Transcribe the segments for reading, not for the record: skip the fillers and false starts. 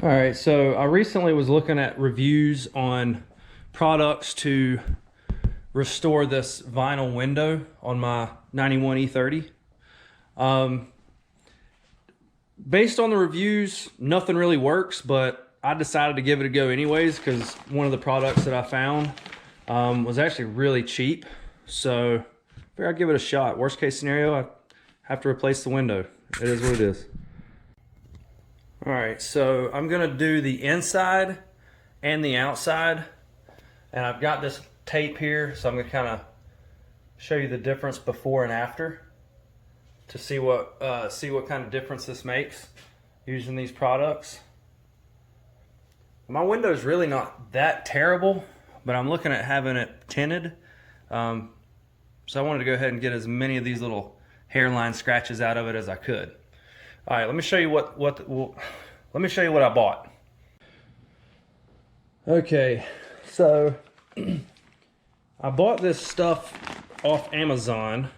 All right, so I recently was looking at reviews on products to restore this vinyl window on my 91 E30. Based on the reviews, nothing really works, but I decided to give it a go anyways because one of the products that I found was actually really cheap. So I figured I'd give it a shot. Worst case scenario, I have to replace the window. It is what it is. All right, so I'm gonna do the inside and the outside, and I've got this tape here, so I'm gonna kind of show you the difference before and after to see what kind of difference this makes using these products. My window's really not that terrible, but I'm looking at having it tinted, so I wanted to go ahead and get as many of these little hairline scratches out of it as I could. All right, let me show you what I bought. Okay, so I bought this stuff off Amazon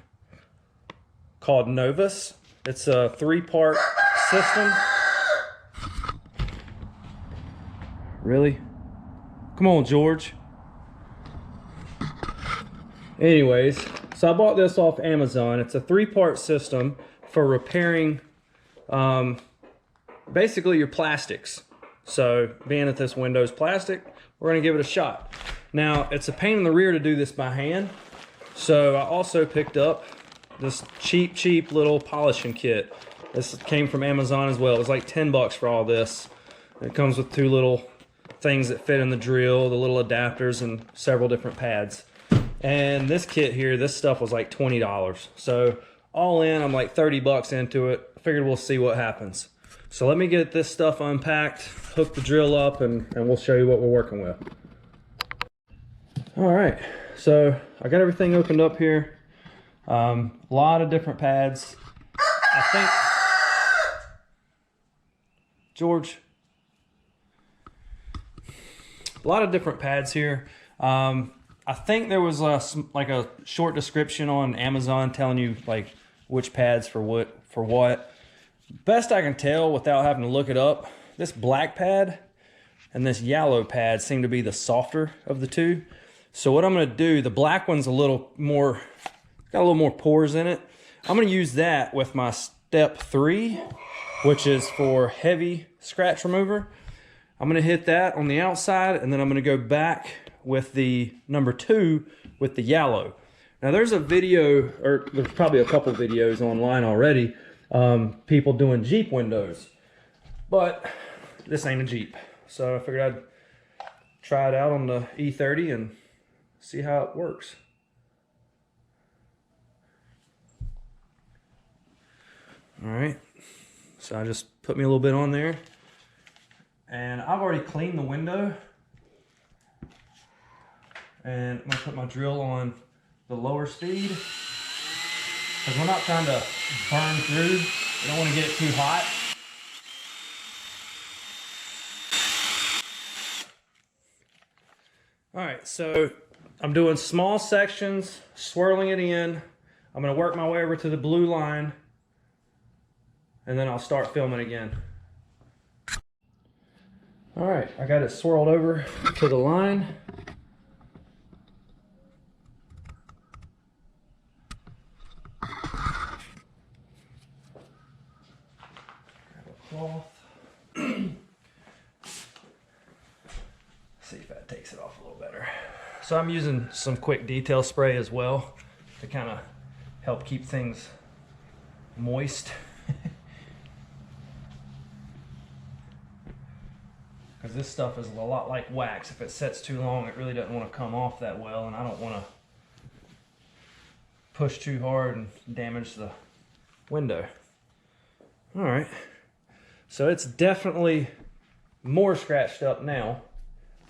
called Novus. It's a 3-part system. Really? Come on, George. Anyways, so I bought this off Amazon. It's a 3-part system for repairing basically your plastics. So being that this window is plastic, we're gonna give it a shot. Now, it's a pain in the rear to do this by hand. So I also picked up this cheap little polishing kit. This came from Amazon as well. It was like 10 bucks for all this. It comes with 2 little things that fit in the drill, the little adapters, and several different pads. And this kit here, this stuff was like $20. So all in, I'm like 30 bucks into it. I figured we'll see what happens. So let me get this stuff unpacked, hook the drill up, and we'll show you what we're working with. All right, so I got everything opened up here. A lot of different pads. I think, George, a lot of different pads here. I think there was like a short description on Amazon telling you like which pads for what. Best I can tell without having to look it up, this black pad and this yellow pad seem to be the softer of the two. So what I'm gonna do, the black one's a little more, got a little more pores in it. I'm gonna use that with my step 3, which is for heavy scratch remover. I'm gonna hit that on the outside, and then I'm gonna go back with the number 2 with the yellow. Now there's a video, or there's probably a couple videos online already, people doing Jeep windows, but this ain't a Jeep. So I figured I'd try it out on the E30 and see how it works. All right, so I just put me a little bit on there, and I've already cleaned the window, and I'm gonna put my drill on the lower speed because we're not trying to burn through. We don't want to get it too hot. All right, so I'm doing small sections, swirling it in. I'm gonna work my way over to the blue line, and then I'll start filming again. All right, I got it swirled over to the line. Cloth. See if that takes it off a little better. So I'm using some quick detail spray as well to kind of help keep things moist. Because this stuff is a lot like wax. If it sets too long, it really doesn't want to come off that well, and I don't want to push too hard and damage the window. All right. So it's definitely more scratched up now,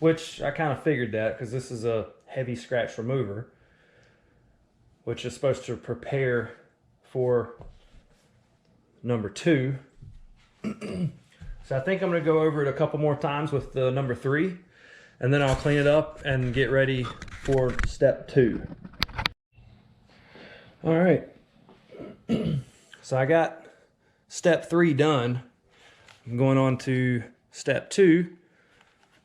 which I kind of figured that because this is a heavy scratch remover, which is supposed to prepare for number 2. So I think I'm going to go over it a couple more times with the number 3, and then I'll clean it up and get ready for step 2. All right. So I got step 3 done. I'm going on to step 2,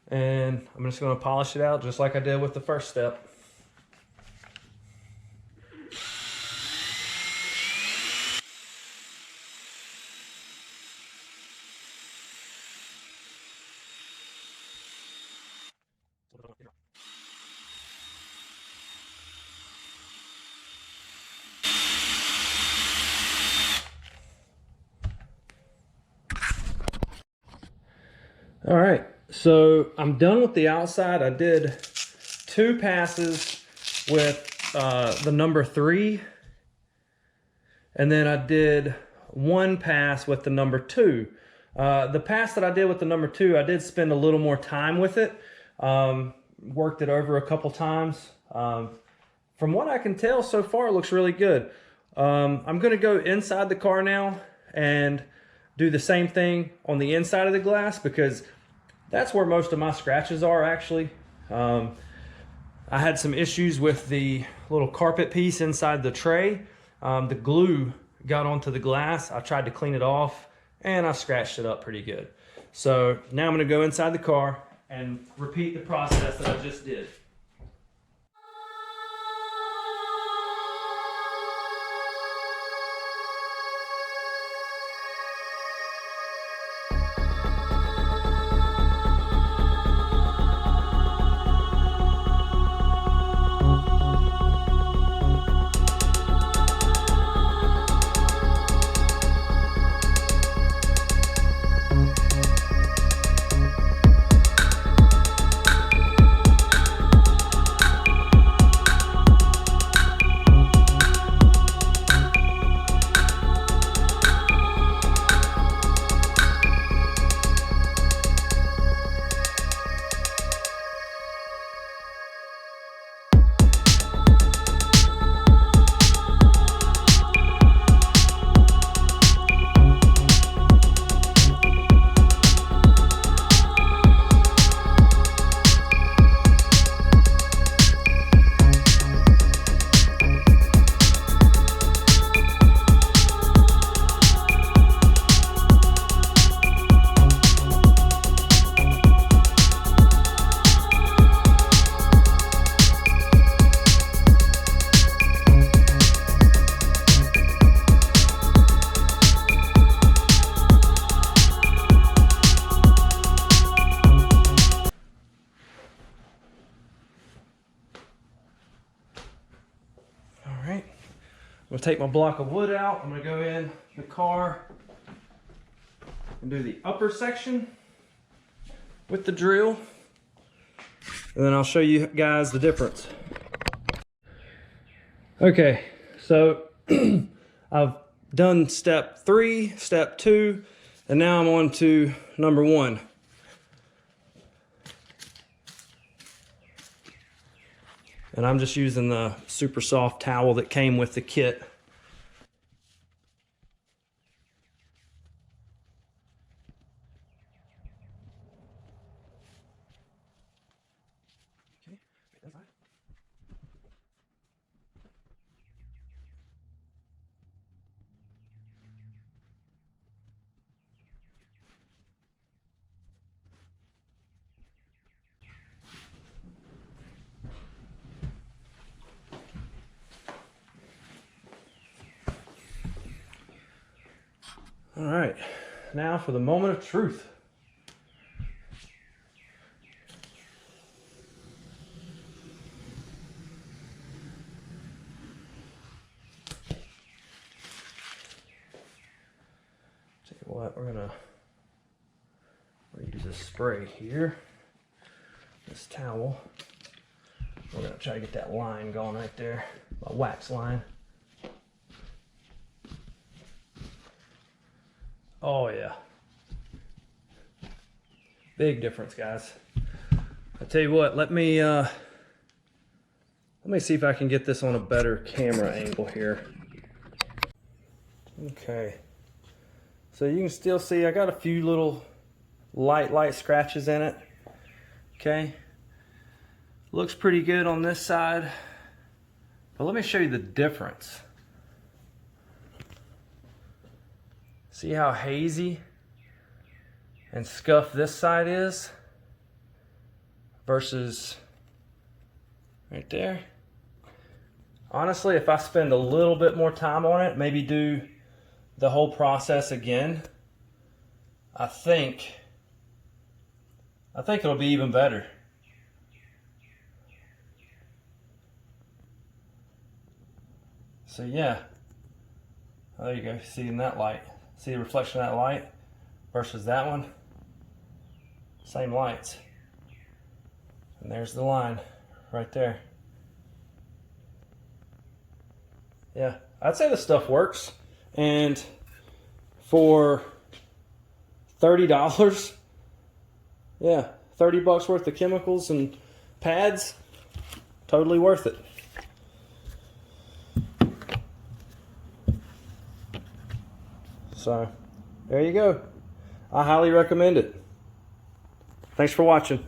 and I'm just going to polish it out just like I did with the first step. All right, so I'm done with the outside. I did 2 passes with the number 3, and then I did 1 pass with the number 2. The pass that I did with the number 2, I did spend a little more time with it. Worked it over a couple times. From what I can tell so far, it looks really good. I'm gonna go inside the car now and do the same thing on the inside of the glass, because that's where most of my scratches are actually. I had some issues with the little carpet piece inside the tray. The glue got onto the glass. I tried to clean it off and I scratched it up pretty good. So now I'm gonna go inside the car and repeat the process that I just did. I'm gonna take my block of wood out. I'm gonna go in the car and do the upper section with the drill. And then I'll show you guys the difference. Okay, so I've done step 3, step 2, and now I'm on to number 1. And I'm just using the super soft towel that came with the kit. All right, now for the moment of truth. Tell you what, we're gonna use a spray here, this towel. We're gonna try to get that line going right there, a wax line. Oh yeah, big difference, guys. I tell you what, let me see if I can get this on a better camera angle here. Okay, so you can still see I got a few little light scratches in it. Okay, looks pretty good on this side, but let me show you the difference. See how hazy and scuff this side is versus right there. Honestly, if I spend a little bit more time on it, maybe do the whole process again, I think it'll be even better. So yeah, there you go. See in that light, see the reflection of that light versus that one. Same lights. And there's the line right there. Yeah, I'd say the stuff works. And for $30, yeah, 30 bucks worth of chemicals and pads, totally worth it. So there you go. I highly recommend it. Thanks for watching.